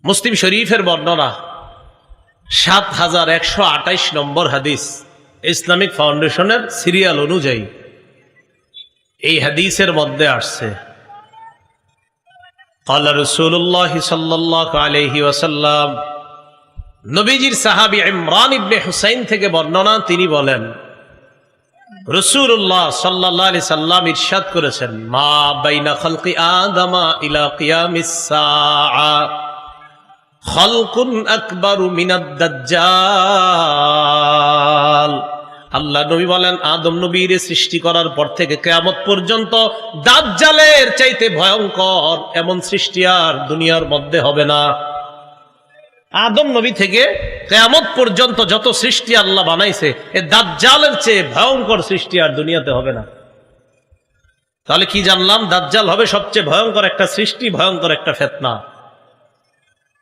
মুসলিম শরীফের বর্ণনা ৭১২৮ নম্বর হাদিস, ইসলামিক ফাউন্ডেশনের সিরিয়াল অনুযায়ী এই হাদিসের মধ্যে আসছে, ক্বালা রাসূলুল্লাহ সাল্লাল্লাহু আলাইহি ওয়াসাল্লাম, নবীজির সাহাবী ইমরান ইবনে হুসাইন থেকে বর্ণনা, তিনি বলেন রাসূলুল্লাহ সাল্লাল্লাহু আলাইহি সাল্লাম ইরশাদ করেছেন, মা বাইনা খালকি আদামা ইলা কিয়ামিস সাআ খালকুন আকবারু মিনাদ দাজ্জাল। আল্লাহ নবী বলেন, আদম নবীর সৃষ্টি করার পর থেকে কিয়ামত পর্যন্ত দাজ্জালের চাইতে ভয়ঙ্কর এমন সৃষ্টি আর দুনিয়ার মধ্যে হবে না। আদম নবী থেকে কিয়ামত পর্যন্ত যত সৃষ্টি আল্লাহ বানাইছে, এ দাজ্জালের চেয়ে ভয়ঙ্কর সৃষ্টি আর দুনিয়াতে হবে না। তাহলে কি জানলাম? দাজ্জাল হবে সবচেয়ে ভয়ঙ্কর একটা সৃষ্টি, ভয়ঙ্কর একটা ফিতনা।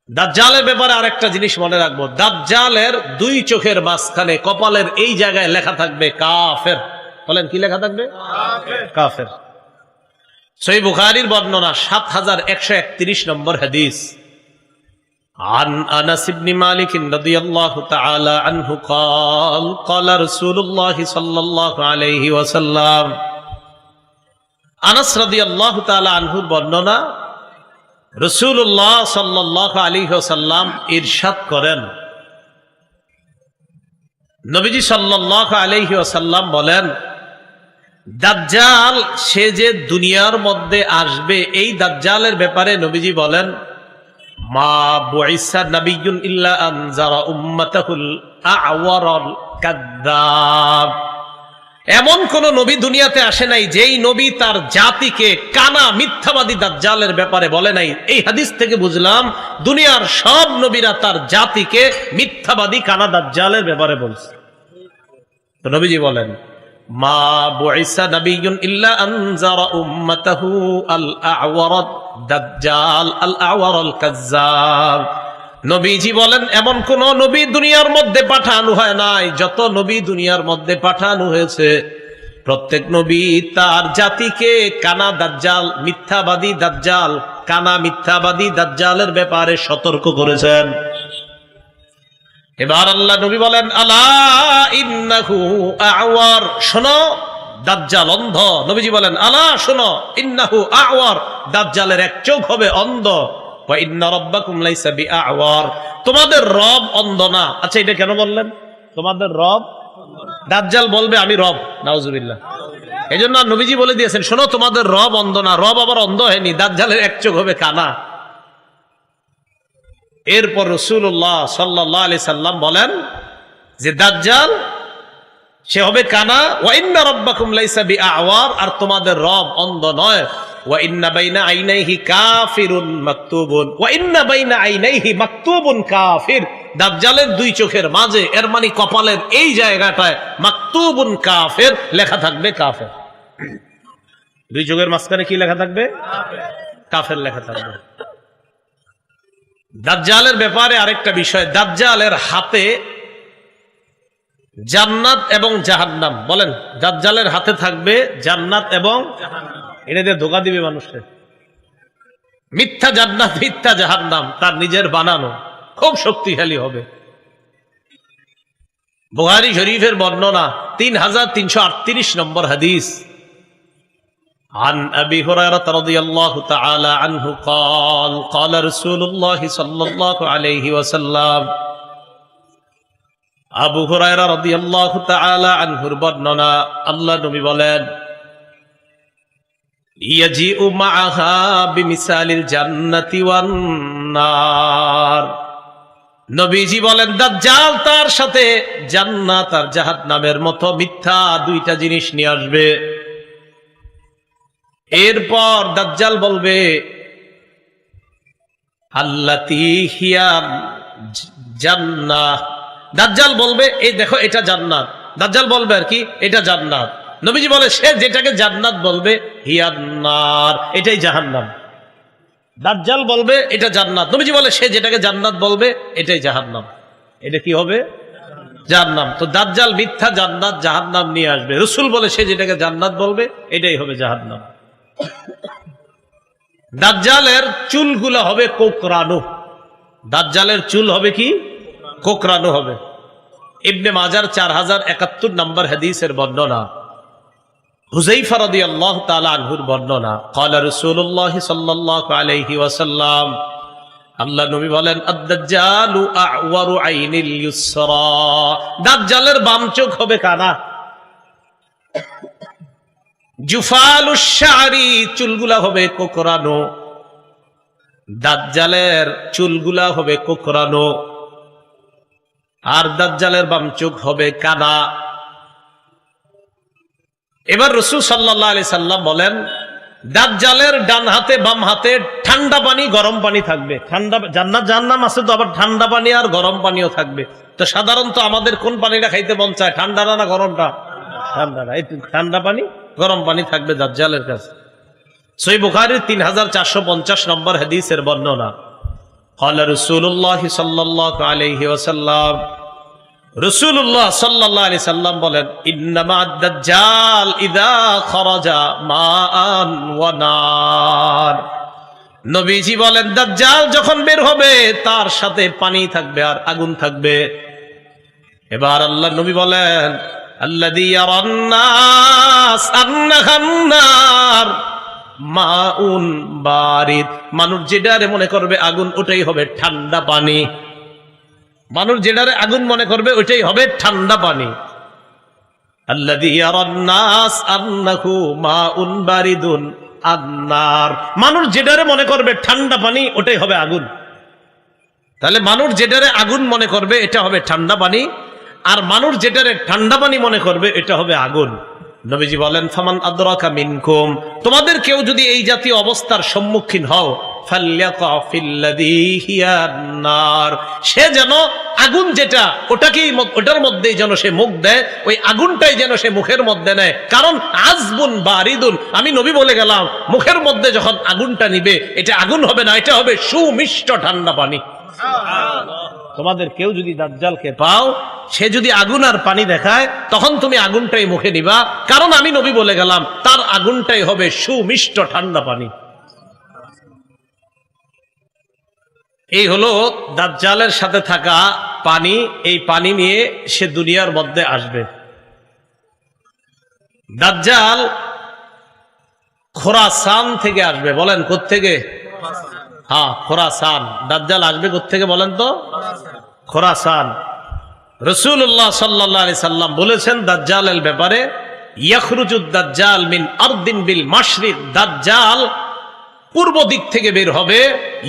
দাজ্জালের ব্যাপারে আরেকটা জিনিস মনে রাখবো, দাজ্জালের দুই চোখের মাঝখানে কপালের এই জায়গায় লেখা থাকবে কাফের। বলেন কি লেখা থাকবে? কাফের। সহিহ বুখারীর বর্ণনা ৭১৩১ নম্বর হাদিস, عن أنس بن مالك رضي الله تعالى عنه قال قال رسول الله صلى الله عليه وسلم। আনাস রাদিয়াল্লাহু তাআলা আনহুর বর্ণনা, রাসূলুল্লাহ সাল্লাল্লাহু আলাইহি ওয়াসাল্লাম ইরশাদ করেন, নবীজি সাল্লাল্লাহু আলাইহি ওয়াসাল্লাম বলেন, দাজ্জাল সে যে দুনিয়ার মধ্যে আসবে, এই দাজ্জালের ব্যাপারে নবীজি বলেন, মা বুইসা নাবিয়্যুন ইল্লা আনজারা উম্মাতাহুল আ'ওয়ারাল কাযযাব। এমন কোন নবী দুনিয়াতে আসে নাই যেই নবী তার জাতিকে কানা মিথ্যাবাদী দাজ্জালের ব্যাপারে বলে নাই। এই হাদিস থেকে বুঝলাম দুনিয়ার সব নবীরা তার জাতিকে মিথ্যাবাদী কানা দাজ্জালের ব্যাপারে বলছে। তো নবীজি বলেন, মা বুইসা নাবিয়্যুন ইল্লা আনজারা উম্মাতাহু আল আ'ওয়ারাদ দাজ্জাল আল আ'ওয়ারাল কাযযাব। নবীজি বলেন, এমন কোন নবী দুনিয়ার মধ্যে পাঠানো হয় নাই। যত নবী দুনিয়ার মধ্যে পাঠানো হয়েছে, প্রত্যেক নবী তার জাতিকে কানা দাজ্জাল, মিথ্যাবাদী দাজ্জাল, কানা মিথ্যাবাদী দাজ্জালের ব্যাপারে সতর্ক করেছেন। এবার আল্লাহ নবী বলেন, আলা ইন্নাহু আ'ওয়ার, শোনো দাজ্জাল অন্ধ। নবীজি বলেন, আলা শোনো, ইন্নাহু আ'ওয়ার, দাজ্জালের এক চোখ হবে অন্ধ। ওয়া ইন্না রাব্বাকুম লাইসা বিআ'ওয়ার, তোমাদের রব অন্ধ না। আচ্ছা, এটা কেন বললেন? তোমাদের রব, দাজ্জাল বলবে আমি রব, নাউজুবিল্লাহ। এজন্য নবীজি বলে দিয়েছেন, শোনো তোমাদের রব অন্ধ না। রব আবার অন্ধ হয়নি, দাজ্জালের এক চোখ হবে কানা। এরপর রাসূলুল্লাহ সাল্লাল্লাহু আলাইহি সাল্লাম বলেন যে দাজ্জাল সে হবে কানা। ওয়া ইন্না রাব্বাকুম লাইসা বিআ'ওয়ার, আর তোমাদের রব অন্ধ নয়। ওয়া ইন্না বাইনা আইনাইহি কাফিরুন মাকতুবুন, ওয়া ইন্না বাইনা আইনাইহি মাকতুবুন কাফির, দাজ্জালের দুই চোখের মাঝে, এর মানে কপালের এই জায়গাটায় মাকতুবুন কাফির লেখা থাকবে, কাফের। দুই চোখের মাঝখানে কি লেখা থাকবে? কাফের লেখা থাকবে। দাজ্জালের ব্যাপারে আরেকটা বিষয়, দাজ্জালের হাতে জান্নাত এবং জাহান্নাম। বলেন, দাজ্জালের হাতে থাকবে জান্নাত এবং জাহান্নাম। এটা দিয়ে ধোঁকা দিবে মানুষকে। মিথ্যা জান্নাত, মিথ্যা জাহান্নাম তার নিজের বানানো, খুব শক্তিশালী হবে। বুখারী শরীফের বর্ণনা ৩৩৩৮ নম্বর হাদিস, عن أبي هريرة رضي الله تعالى عنه قال قال رسول الله صلى الله عليه وسلم। আবু হুরায়রা রাদিয়াল্লাহু তাআলা আনহুর বর্ণনা, আল্লাহ নবী বলেন, ইয়াজিউ মাআহা বিমিসালিল জান্নাতি ওয়ান নার। নবীজি বলেন, দাজ্জাল তার সাথে জান্নাত আর জাহান্নামের মতো মিথ্যা দুইটা জিনিস নিয়ে আসবে। এরপর দাজ্জাল বলবে, আল্লাতী হিয়া জান্নাহ, দাজ্জাল বলবে এই দেখো এটা জান্নাত। দাজ্জাল বলবে আর কি, এটা জান্নাত। নবীজি বলে, সে যেটাকে জান্নাত বলবে হিয়ান নার, এটাই জাহান্নাম। দাজ্জাল বলবে এটা জান্নাত, নবীজি বলে সে যেটাকে জান্নাত বলবে এটাই জাহান্নাম। এটা কি হবে? জাহান্নাম। তো দাজ্জাল মিথ্যা জান্নাত জাহান্নাম নিয়ে আসবে। রাসূল বলে সে যেটাকে জান্নাত বলবে এটাই হবে জাহান্নাম। দাজ্জালের চুলগুলো হবে কোকড়ানো, দাজ্জালের চুল হবে কি? কোকড়ানো হবে। ইবনে মাজার 4071 নম্বর হাদিসের বর্ণনা, হুযায়ফা রাদিয়াল্লাহু তাআলা আনহুর বর্ণনা, ক্বালা রাসূলুল্লাহ সাল্লাল্লাহু আলাইহি ওয়াসাল্লাম, আল্লাহ নবী বলেন, আদ-দাজ্জালু আ'ওয়ারু আইনিল ইউসরা, দাজ্জালের বাম চোখ হবে কানা। জুফালুশ শা'রি, চুলগুলা হবে কোকড়ানো। দাজ্জালের চুলগুলা হবে কোকড়ানো, আর দাজ্জালের বাম চোখ হবে কানা। এবার রাসূল সাল্লাল্লাহু আলাইহি সাল্লাম বলেন, দাজ্জালের ডান হাতে বাম হাতে ঠান্ডা পানি গরম পানি থাকবে। ঠান্ডা জান্নাত জাহান্নাম আছে তো, আবার ঠান্ডা পানি আর গরম পানিও থাকবে। তো সাধারণত আমাদের কোন পানিটা খাইতে মন চায়, ঠান্ডা না গরমটা? ঠান্ডা না, এই ঠান্ডা পানি গরম পানি থাকবে দাজ্জালের কাছে। সহিহ বুখারীর 3450 নম্বর হাদিসের বর্ণনা, ক্বালা রাসূলুল্লাহ সাল্লাল্লাহু আলাইহি ওয়াসাল্লাম, রাসূলুল্লাহ সাল্লাল্লাহু আলাইহি সাল্লাম বলেন, ইন্নামা আদ-দাজ্জাল ইযা খারাজা মাআন ওয়া নার, নবীজি বলেন দাজ্জাল যখন বের হবে তার সাথে পানি থাকবে আর আগুন থাকবে। এবার আল্লাহ নবী বলেন, আল্লাযী ইয়ারান নাস আন্নাহান নার মাউন বারিদ, মানুষ যেটারে মনে করবে আগুন ওটাই হবে ঠান্ডা পানি। মানুষ যেটারে আগুন মনে করবে ওইটাই হবে ঠান্ডা পানি। আল্লাযী ইয়ারান নাস আন্নাহু মাউন বারিদুন আন-নার, মানুষ যেটারে মনে করবে ঠান্ডা পানি ওটাই হবে আগুন। তাহলে মানুষ যেটারে আগুন মনে করবে এটা হবে ঠান্ডা পানি, আর মানুষ যেটারে ঠান্ডা পানি মনে করবে এটা হবে আগুন। নবীজি বলেন, ফামান আদরাকা মিনকুম, তোমাদের কেউ যদি এই জাতীয় অবস্থার সম্মুখীন হও, ফালইয়াকা ফিল্লাযী হিয়ান নার, সে যেন আগুন যেটা ওটাকেই ওটার মধ্যেই যেন সে মুখ দেয়, ওই আগুনটাই যেন সে মুখের মধ্যে নেয়। কারণ আযবুন বারিদুন, আমি নবী বলে গেলাম, মুখের মধ্যে যখন আগুনটা নিবে এটা আগুন হবে না, এটা হবে সুমিষ্ট ঠান্ডা পানি। তোমাদের কেউ যদি দাজ্জালকে পাও, সে যদি আগুন আর পানি দেখায়, তখন তুমি আগুনটাই মুখে নিবা, কারণ আমি নবী বলে গেলাম তার আগুনটাই হবে সুমিষ্ট ঠান্ডা পানি। এই হলো দাজ্জালের সাথে থাকা পানি। এই পানি নিয়ে সে দুনিয়ার মধ্যে আসবে। দাজ্জাল খোরাসান থেকে আসবে। বলেন কোত্থেকে? হ্যাঁ, খোরাসান। দাজ্জাল আসবে কোত্থেকে বলেন তো? খোরাসান। রাসূলুল্লাহ সাল্লাল্লাহু আলাইহি সাল্লাম বলেছেন দাজ্জালের ব্যাপারে, ইয়াখরুজুদ দাজ্জাল মিন আরদিন বিল মাশরিক, দাজ্জাল পূর্ব দিক থেকে বের হবে।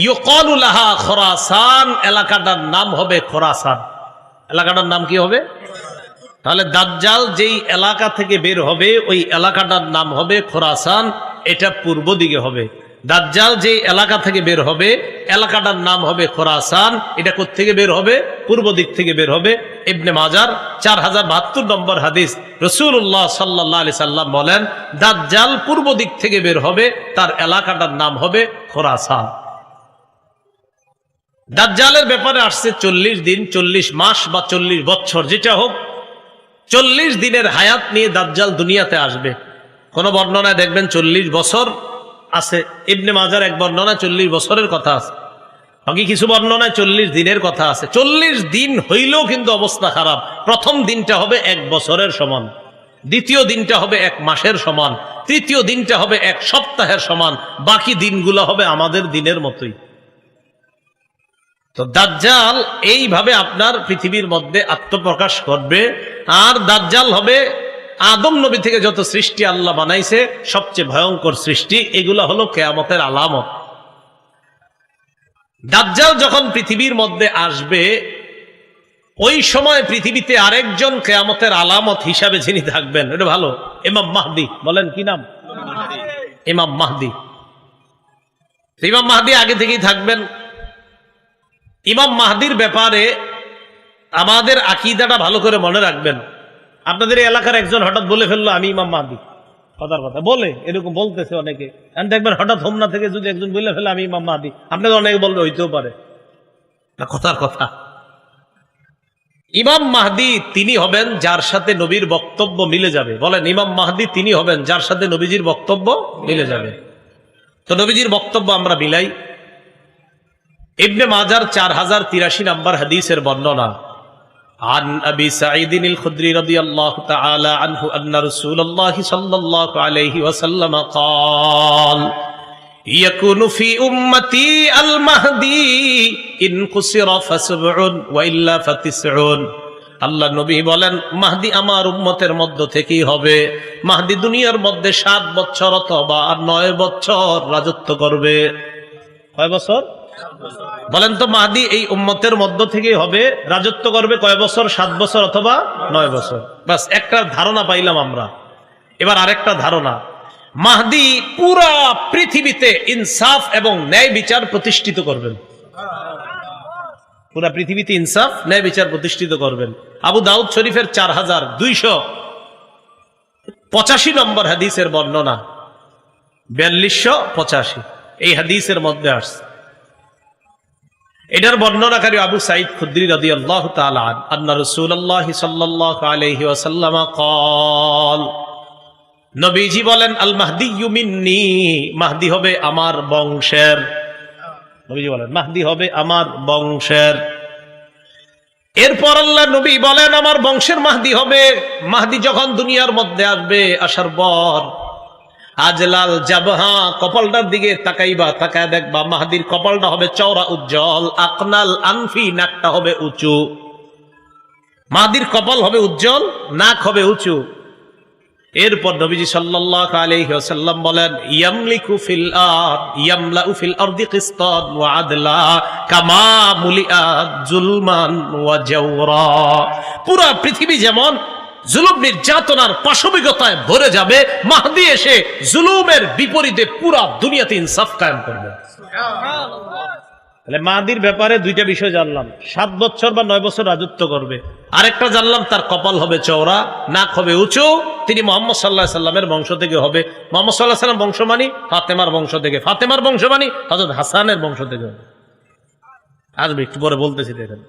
ইউকালু লাহা খোরাসান, এলাকাটার নাম হবে খোরাসান। এলাকাটার নাম কি হবে? তাহলে দাজ্জাল যেই এলাকা থেকে বের হবে ওই এলাকাটার নাম হবে খোরাসান, এটা পূর্ব দিকে হবে। দাজ্জাল যে এলাকা থেকে বের হবে এলাকাটার নাম হবে খোরাসান, এটা কোত্থেকে বের হবে? পূর্ব দিক থেকে বের হবে। ইবনে মাজার 4072 নম্বর হাদিস, রাসূলুল্লাহ সাল্লাল্লাহু আলাইহি সাল্লাম বলেন, দাজ্জাল পূর্ব দিক থেকে বের হবে, তার এলাকাটার নাম হবে খোরাসান। দাজ্জালের ব্যাপারে আসছে 40 দিন, 40 মাস বা 40 বছর, যেটা হোক 40 দিনের হায়াত নিয়ে দাজ্জাল দুনিয়াতে আসবে। কোন বর্ণনায় দেখবেন 40 বছর আছে। ইবনে মাজার এক বর্ণনায় 40 বছরের কথা আছে, বাকি কিছু বর্ণনায় 40 দিনের কথা আছে। 40 দিন হইলেও কিন্তু অবস্থা খারাপ। প্রথম দিনটা হবে 1 বছরের সমান, দ্বিতীয় দিনটা হবে 1 মাসের সমান, তৃতীয় দিনটা হবে 1 সপ্তাহের সমান, বাকি দিনগুলো হবে আমাদের দিনের মতোই। তো দাজ্জাল এইভাবে আপনার পৃথিবীর মধ্যে আত্মপ্রকাশ করবে। আর দাজ্জাল হবে আদম নবী থেকে যত সৃষ্টি আল্লাহ বানাইছে সবচেয়ে ভয়ঙ্কর সৃষ্টি। এগুলা হলো কিয়ামতের আলামত। দাজ্জাল যখন পৃথিবীর মধ্যে আসবে ওই সময় পৃথিবীতে আরেকজন কিয়ামতের আলামত হিসাবে যিনি থাকবেন, এটা ভালো, ইমাম মাহদি। বলেন কি নাম? ইমাম মাহদি। ইমাম মাহদি আগে থেকেই থাকবেন। ইমাম মাহদির ব্যাপারে আমাদের আকীদাটা ভালো করে মনে রাখবেন। আপনাদের এলাকার একজন হঠাৎ বলে ফেললো আমি ইমাম মাহদি, কথার কথা বলে, এরকম বলতেছে অনেকে। দেখবেন হঠাৎ হোমনা থেকে যদি একজন বলে ফেলে আমি ইমাম মাহদি, আপনাদের অনেকে বলবে হইতেও পারে না, কথার কথা। ইমাম মাহদি তিনি হবেন যার সাথে নবীর বক্তব্য মিলে যাবে। বলেন ইমাম মাহদি তিনি হবেন যার সাথে নবীজির বক্তব্য মিলে যাবে। তো নবীজির বক্তব্য আমরা মিলাই। ইবনে মাজার 4083 নম্বর হাদিসের বর্ণনা। عن أبي سعيد الخدري رضي الله تعالى عنه أن رسول الله صلى الله عليه وسلم قال يكون في أمتي المهدي إن قصر فسبع وإلا فتسع। আল্লাহ নবী বলেন, মাহদি আমার উম্মতের মধ্য থেকেই হবে। মাহদি দুনিয়ার মধ্যে 7 বছর অথবা 9 বছর রাজত্ব করবে। কয় বছর বলেন তো? মাহদি এই উম্মতের মধ্য থেকেই হবে, রাজত্ব করবে কয় বছর? 7 বছর অথবা 9 বছর। বাস একটা ধারণা পাইলাম আমরা। এবার আরেকটা ধারণা, মাহদি পুরা পৃথিবীতে ইনসাফ এবং ন্যায় বিচার প্রতিষ্ঠিত করবেন। পুরা পৃথিবীতে ইনসাফ ন্যায় বিচার প্রতিষ্ঠিত করবেন। আবু দাউদ শরীফের 4285 নম্বর হাদিসের বর্ণনা, 4285 এই হাদিসের মধ্যে আসছে। এটার বর্ণনাকারী আবু সাঈদ খুদরি রাদিয়াল্লাহু তাআলা আন্না রাসূলুল্লাহ সাল্লাল্লাহু আলাইহি ওয়াসাল্লাম قال, নবীজি বলেন, আল মাহদিয়্যু মিন্নি, মাহদি হবে আমার বংশের। নবীজি বলেন মাহদি হবে আমার বংশের। এরপর আল্লাহ নবী বলেন, আমার বংশের মাহদি হবে। মাহদি যখন দুনিয়ার মধ্যে আসবে, আসার পর আজলাল জাবহা, কপালটার দিকে তাকাইবা, তাকায় দেখবা মাহদির কপালটা হবে চওড়া উজ্জ্বল। আকনাল আনফি, নাকটা হবে উঁচু। মাহদির কপাল হবে উজ্জ্বল, নাক হবে উঁচু। এরপর নবীজি সাল্লাল্লাহু আলাইহি ওয়াসাল্লাম বলেন, ইয়ামলিকু ফিল আরদ, ইয়ামলাউ ফিল আরদি কিসতান ওয়া আদলা কামা মুলিআত জুলমান ওয়া জাওরা। পুরা পৃথিবী যেমন জুলুম নির্যাতনার পাশবিকতায় ভরে যাবে, মাহদি এসে জুলুমের বিপরীতে পুরা দুনিয়াতে ইনসাফ কায়েম করবে। তাহলে মাহদির ব্যাপারে দুইটা বিষয় জানলাম, 7 বছর বা 9 বছর রাজত্ব করবে। আরেকটা জানলাম, তার কপাল হবে চওড়া, নাক হবে উঁচু। তিনি মুহাম্মদ সাল্লাল্লাহু আলাইহি সাল্লামের বংশ থেকে হবে। মুহাম্মদ সাল্লাল্লাহু আলাইহি সাল্লাম বংশ মানি ফাতেমার বংশ থেকে, ফাতেমার বংশ মানি হযরত হাসানের বংশ থেকে হবে। আসবে একটু পরে বলতেছি। দেখেন,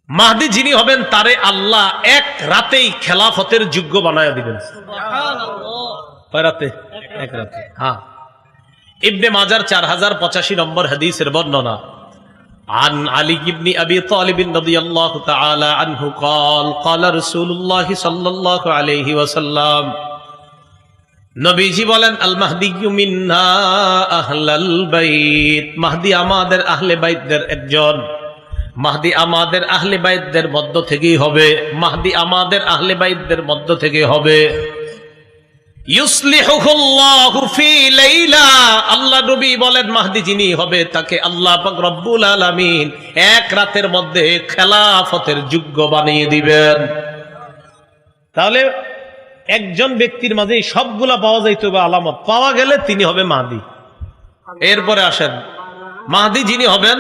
মাহদি যিনি হবেন তারে আল্লাহ এক রাতেই খেলাফতের যোগ্য বানায়া দিবেন। সুবহানাল্লাহ। কয় রাতে? এক রাতে। হ্যাঁ। ইবনে মাজার 4085 নম্বর হাদিসের বর্ণনা। عن علي بن أبي طالب رضي الله تعالى عنه قال قال رسول الله صلى الله عليه وسلم, নবীজি বলেন, আল মাহদিয়্যু মিন্না আহলাল বাইত, মাহদি আমাদের আহলে বাইতদের একজন। মাহদি আমাদের আহলে বাইতদের মধ্য থেকেই হবে। মাহদি আমাদের আহলে বাইতদের মধ্য থেকে হবে। ইউসলিহুল্লাহু ফি লাইলা, আল্লাহ নবী বলেন মাহদি যিনি হবে তাকে আল্লাহ পাক রব্বুল আলামিন এক রাতের মধ্যে খেলাফতের যোগ্য বানিয়ে দিবেন। তাহলে একজন ব্যক্তির মাঝে সবগুলা পাওয়া যাইতে হবে, আলামত পাওয়া গেলে তিনি হবে মাহদি। এরপরে আসেন, মাহদি যিনি হবেন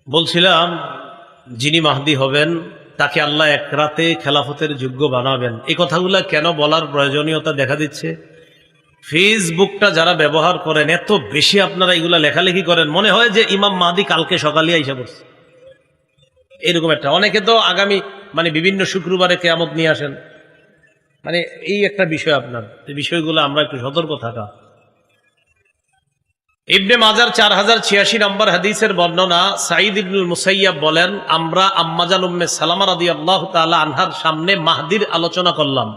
বলছিলাম যিনি মাহদি হবেন তাকে আল্লাহ এক রাতে খেলাফতের যোগ্য বানাবেন। এই কথাগুলো কেন বলার প্রয়োজনীয়তা দেখা দিচ্ছে, ফেসবুকটা যারা ব্যবহার করেন এত বেশি আপনারা এগুলা লেখালেখি করেন, মনে হয় যে ইমাম মাহদি কালকে সকালে আইসা পড়ছে, এরকম একটা। অনেকে তো আগামী বিভিন্ন শুক্রবারে কিয়ামত নিয়ে আসেন, এই একটা বিষয়। আপনার এই বিষয়গুলো আমরা একটু সতর্ক থাকা। ইবনে মাজার 4086 নম্বর হাদিসের বর্ণনা, সাঈদ ইবনুল মুসাইয়াব বলেন, আমরা আম্মাজান উম্মে সালামা রাদিয়াল্লাহু তাআলা আনহার সামনে মাহদির আলোচনা করলাম।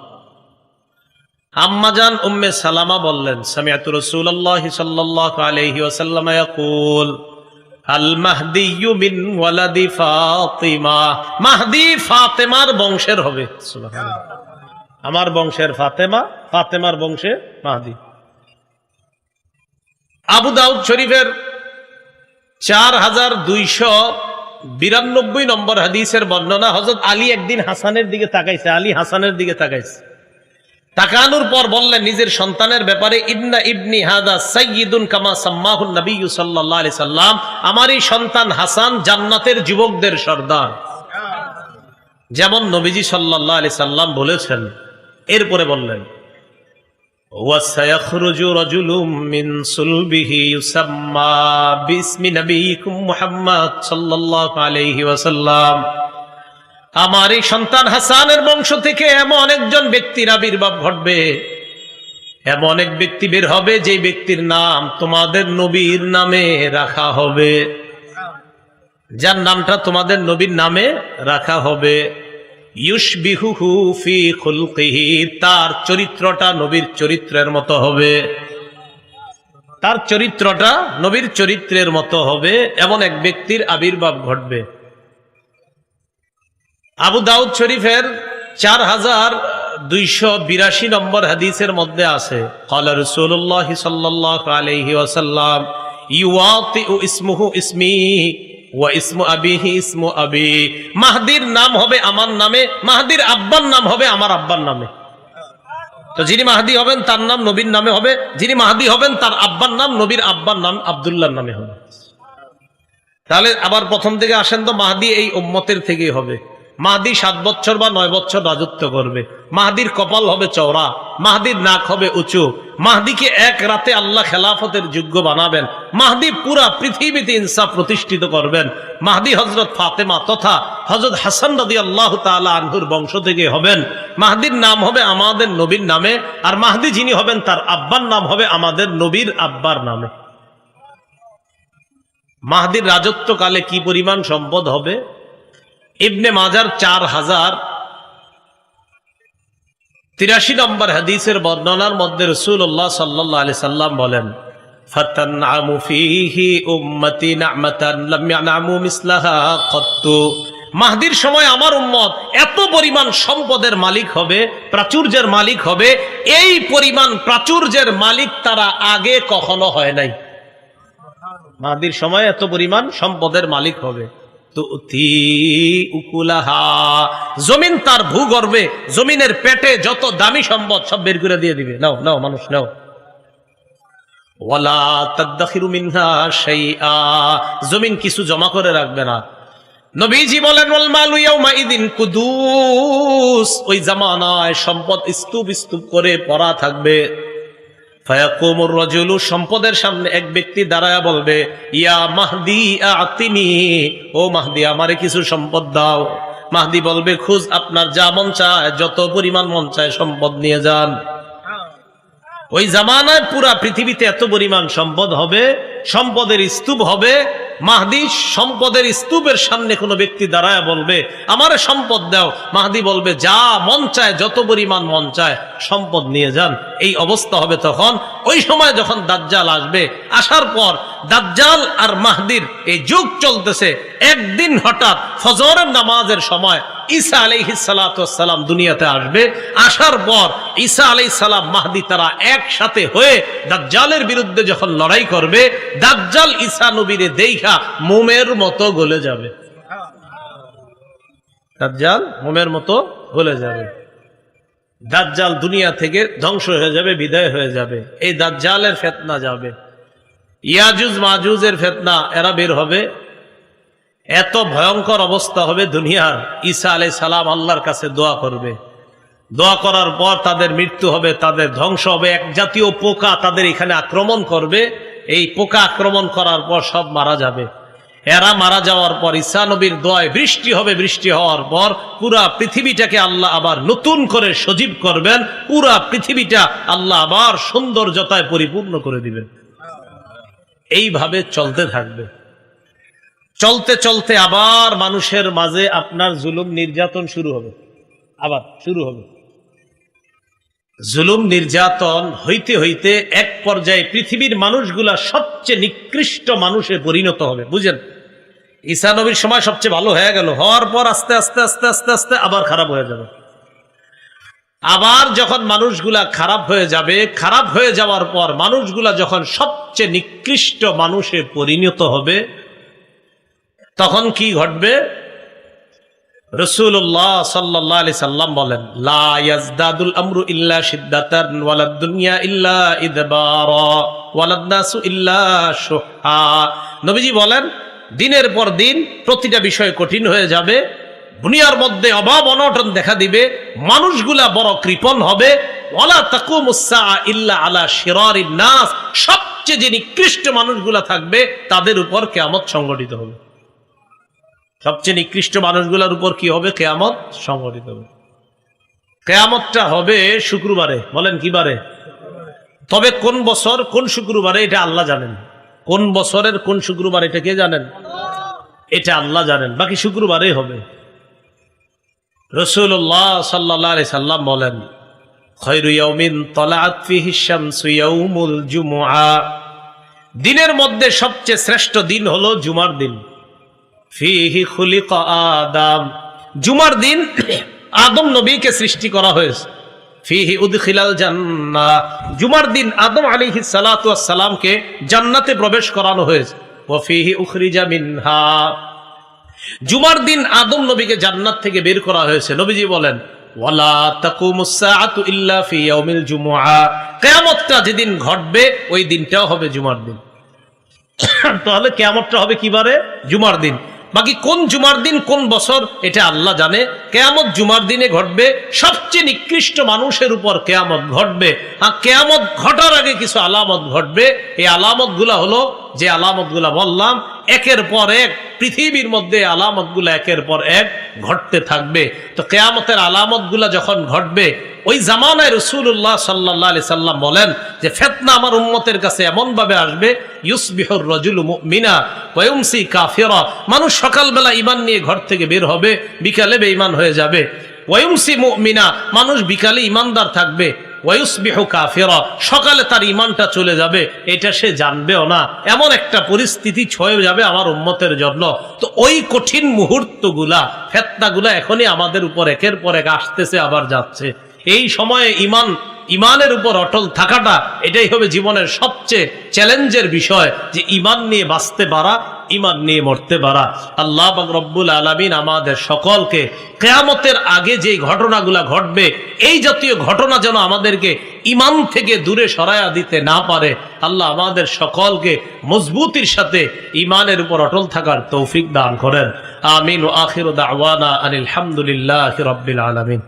আম্মাজান উম্মে সালামা বললেন, সামিআতু রাসূলুল্লাহি সাল্লাল্লাহু আলাইহি ওয়াসাল্লাম ইয়াকুল আল মাহদিয়্যু মিন ওয়ালাদি ফাতিমা, মাহদি ফাতেমার বংশের হবে। সুবহানাল্লাহ, আমার বংশের ফাতেমা, ফাতেমার বংশে মাহদি। আবু দাউদ শরীফের 4292 নম্বর হাদিসের বর্ণনা, হযরত আলী একদিন হাসানের দিকে তাকাইছে, আলী হাসানের দিকে তাকাইছে, তাকানোর পর বললেন নিজের সন্তানের ব্যাপারে, ইন্না ইবনি হাদা সাইয়্যিদুন কামা সাম্মাহুন নবী সাল্লাল্লাহু আলাইহি সাল্লাম, আমার এই সন্তান হাসান জান্নাতের যুবকদের সর্দার, যেমন নবীজি সাল্লাল্লাহু আলাইহি সাল্লাম বলেছেন। এরপরে বললেন, ওয়াসায়াখরুজু রাজুলুম মিন সুলবিহি ইউসাম্মা বিসমি নবিয়িকুম মুহাম্মদ সাল্লাল্লাহু আলাইহি ওয়াসাল্লাম, আমার এই সন্তান হাসানের বংশ থেকে এমন একজন ব্যক্তির আবির্ভাব ঘটবে, এমন এক ব্যক্তি বের হবে যে ব্যক্তির নাম তোমাদের নবীর নামে রাখা হবে, যার নামটা তোমাদের নবীর নামে রাখা হবে। ইউশবিহুহু ফি খুলকিহি, তার চরিত্রটা নবীর চরিত্রের মতো হবে, তার চরিত্রটা নবীর চরিত্রের মতো হবে, এমন এক ব্যক্তির আবির্ভাব ঘটবে। আবু দাউদ শরীফের 4282 নম্বর হাদিসের মধ্যে আছে, ক্বালা রাসূলুল্লাহ সাল্লাল্লাহু আলাইহি ওয়াসাল্লাম ইউআতিউ ইসমুহু ইসমি ওয়া ইসমু আবিহি ইসমু আবি, মাহদির নাম হবে আমার নামে, মাহদির আব্বার নাম হবে আমার আব্বার নামে। তো যিনি মাহদি হবেন তার নাম নবীর নামে হবে, যিনি মাহদি হবেন তার আব্বার নাম নবীর আব্বার নাম আব্দুল্লাহর নামে হবে। তাহলে আবার প্রথম থেকে আসেন তো, মাহদি এই উম্মতের থেকেই হবে। মাহদি 7 বছর বা 9 বছর রাজত্ব করবে, মাহদির কপাল হবে চওড়া, মাহদির নাক হবে উঁচু, মাহদিকে এক রাতে আল্লাহ খেলাফতের যোগ্য বানাবেন, মাহদি পুরা পৃথিবীতে ইনসাফ প্রতিষ্ঠিত করবেন। মাহদি হযরত ফাতেমা তথা হযরত হাসান রাদিয়াল্লাহু তাআলা আনহুর বংশ থেকে হবেন। মাহদির নাম হবে আমাদের নবীর নামে, আর মাহদি যিনি হবেন তার আব্বার নাম হবে আমাদের নবীর আব্বার নামে। মাহদির রাজত্বকালে কি পরিমাণ সম্পদ হবে? ইবনে মাজার 4083 নম্বর হাদিসের বর্ণনার মধ্যে রাসূলুল্লাহ সাল্লাল্লাহু আলাইহি সাল্লাম বলেন, ফাতানআমু ফীহি উম্মতি নি'মাতান লাম ইয়ানআমু মিসলাহা কত্তু, মাহদির সময় আমার উম্মত এত পরিমাণ সম্পদের মালিক হবে, প্রাচুর্যের মালিক হবে, এই পরিমাণ প্রাচুর্যের মালিক তারা আগে কখনো হয় নাই। মাহদির সময় এত পরিমাণ সম্পদের মালিক হবে। জমিন তার ভূগর্ভে, জমিনের পেটে যত দামি সম্পদ সব বের করে দিয়ে দিবে, নাও নাও মানুষ নাও। ওয়ালা তাদাখিরু মিনহা শাইআ, জমিন কিছু জমা করে রাখবে না। নবীজি বলেন, ওয়াল মালু ইয়াউমা ইদিন কুদুস, ওই জামানায় সম্পদ স্তূপ স্তূপ করে পড়া থাকবে। ফায়াকুমুর রাজুলু, সম্পদের সামনে এক ব্যক্তি দাঁড়ায়া বলবে, ইয়া মাহদি আতিনি, ও মাহদি আমারে কিছু সম্পদ দাও। মাহদি বলবে, খুঁজ, আপনার যা মন চায়, যত পরিমাণ মন চায় সম্পদ নিয়ে যান। ওই জামানায় পুরা পৃথিবীতে এত পরিমাণ সম্পদ হবে, সম্পদের স্তূপ হবে। মাহদি সম্পদের স্তূপের সামনে কোনো ব্যক্তি দাঁড়ায় বলবে, আমারে সম্পদ দাও। মাহদি বলবে, যা মন চায়, যত পরিমাণ মন চায় সম্পদ নিয়ে যান। এই অবস্থা হবে তখন। ওই সময় যখন দাজ্জাল আসবে, আসার পর দাজ্জাল আর মাহদির এই যুগ চলতেছে। একদিন হঠাৎ ফজরের নামাজের সময় ঈসা আলাইহিস সালাতু ওয়াস সালাম দুনিয়াতে আসবে। আসার পর ঈসা আলাইহিস সালাম, মাহদি তারা একসাথে হয়ে দাজ্জালের বিরুদ্ধে যখন লড়াই করবে, দাজ্জাল ঈসা নবীরে দেইখা মোমের মতো গলে যাবে। দাজ্জাল মোমের মতো গলে যাবে। দাজ্জাল দুনিয়া থেকে ধ্বংস হয়ে যাবে, বিদায় হয়ে যাবে। এই দাজ্জালের ফিতনা যাবে, ইয়াজুজ মাজুজের ফিতনা, এরা বের হবে। এত ভয়ঙ্কর অবস্থা হবে দুনিয়ার। ঈসা আলাইহিস সালাম আল্লাহর কাছে দোয়া করবে, দোয়া করার পর তাদের মৃত্যু হবে, তাদের ধ্বংস হবে। এক জাতীয় পোকা তাদের এখানে আক্রমণ করবে, এই পোকা আক্রমণ করার পর সব মারা যাবে। এরা মারা যাওয়ার পর ঈসা নবীর দোয়ায় বৃষ্টি হবে, বৃষ্টি হওয়ার পর পুরা পৃথিবীটাকে আল্লাহ আবার নতুন করে সজীব করবেন, পুরা পৃথিবীটা আল্লাহ আবার সৌন্দর্যতায় পরিপূর্ণ করে দিবেন। এইভাবে চলতে থাকবে। চলতে চলতে আবার মানুষের মাঝে আপনার জুলুম নির্যাতন শুরু হবে, আবার শুরু হবে। জুলুম নির্যাতন হইতে হইতে এক পর্যায়ে পৃথিবীর মানুষগুলা সবচেয়ে নিকৃষ্ট মানুষে পরিণত হবে। বুঝেন, ঈসা নবীর সময় সবচেয়ে ভালো হয়ে গেল, হওয়ার পর আস্তে আস্তে আস্তে আস্তে আস্তে আবার খারাপ হয়ে যাবে। আবার যখন মানুষগুলা খারাপ হয়ে যাবে, খারাপ হয়ে যাওয়ার পর মানুষগুলা যখন সবচেয়ে নিকৃষ্ট মানুষে পরিণত হবে, তখন কি ঘটবে? রাসূলুল্লাহ সাল্লাল্লাহু আলাইহি সাল্লাম বলেন, লা ইয়াজদাদুল আমরু ইল্লা শিদ্দাতান ওয়ালাদ দুনিয়া ইল্লা ইদবারা ওয়ালাদ নাসু ইল্লা শুহা। নবীজি বলেন, দিনের পর দিন প্রতিটা বিষয় কঠিন হয়ে যাবে, দুনিয়ার মধ্যে অভাব অনটন দেখা দিবে, মানুষগুলা বড় কৃপণ হবে। ওয়ালা তাকুমুস সাআ ইল্লা আলা শিরারিন নাস, সবচেয়ে যে নিকৃষ্ট মানুষগুলা থাকবে তাদের উপর কিয়ামত সংঘটিত হবে। সবচেয়ে নিকৃষ্ট মানুষগুলোর উপর কি হবে? কিয়ামত সংঘটিত হবে। কিয়ামতটা হবে শুক্রবারে। বলেন কি বারে? তবে কোন বছর কোন শুক্রবারে এটা আল্লাহ জানেন। কোন বছরের কোন শুক্রবার এটা কে জানেন? এটা আল্লাহ জানেন। বাকি শুক্রবারে হবে। রাসূলুল্লাহ সাল্লাল্লাহু আলাইহি সাল্লাম বলেন, খায়রু ইয়াউমিন তালাআত ফিহি শামসু ইয়াউমুল জুমআ, দিনের মধ্যে সবচেয়ে শ্রেষ্ঠ দিন হলো জুমার দিন। ফিহি খুলিকা আদম, জুমার দিন আদম নবীকে সৃষ্টি করা হয়েছে। ফিহি উদখিলাল জান্নাহ, জুমার দিন আদম আলাইহিস সালাতু ওয়াস সালামকে জান্নাতে প্রবেশ করানো হয়েছে। ওয়া ফিহি উখরিজা মিনহা, জুমার দিন আদম নবীকে জান্নাত থেকে বের করা হয়েছে। নবীজি বলেন, ওয়ালা তাকুমুস সাআতু ইল্লা ফি ইয়াউমিল জুমআ, কিয়ামতটা যেদিন ঘটবে ওই দিনটাও হবে জুমার দিন। তাহলে কিয়ামতটা হবে কি বারে? জুমার দিন। বাকি কোন জুমার দিন কোন বছর এটা আল্লাহ জানে। কিয়ামত জুমার দিনে ঘটবে, সবচেয়ে নিকৃষ্ট মানুষের উপর কিয়ামত ঘটবে। আর কিয়ামত ঘটার আগে কিছু আলামত ঘটবে। এই আলামতগুলা হলো যে আলামতগুলা বললাম, একের পর এক পৃথিবীর মধ্যে আলামতগুলা একের পর এক ঘটতে থাকবে। তো কিয়ামতের আলামতগুলা যখন ঘটবে, ওই জামানায় রাসূলুল্লাহ সাল্লাল্লাহু আলাইহি সাল্লাম বলেন যে ফিতনা আমার উম্মতের কাছে এমন ভাবে আসবে, ইউসবিহুর রাজুলু মুমিনা ওয়া ইউমসি কাফিরা, মানুষ সকালবেলা ঈমান নিয়ে ঘর থেকে বের হবে, বিকালে বেঈমান হয়ে যাবে। ওয়া ইউমসি মুমিনা, মানুষ বিকালে ঈমানদার থাকবে। ওয়া ইউসবিহু কাফিরা, সকালে তার ঈমানটা চলে যাবে, এটা সে জানবেও না। এমন একটা পরিস্থিতি ছয়ে যাবে আমার উম্মতের জন্য। তো ওই কঠিন মুহূর্তগুলা, ফিতনাগুলা এখনই আমাদের উপর একের পর এক আসতেছে, আবার যাচ্ছে। এই সময়ে ইমানের উপর অটল থাকাটা, এটাই হবে জীবনের সবচেয়ে চ্যালেঞ্জের বিষয়, যে ইমান নিয়ে বাঁচতে পারা, ইমান নিয়ে মরতে পারা। আল্লাহ পাক রব্বুল আলামিন আমাদের সকলকে কিয়ামতের আগে যে ঘটনাগুলা ঘটবে, এই জাতীয় ঘটনা যেন আমাদেরকে ইমান থেকে দূরে সরায়া দিতে না পারে। আল্লাহ আমাদের সকলকে মজবুতির সাথে ইমানের উপর অটল থাকার তৌফিক দান করেন। আমিন। ওয়া আখিরু দাওয়ানা আনিল হামদুলিল্লাহি রাব্বিল আলামিন।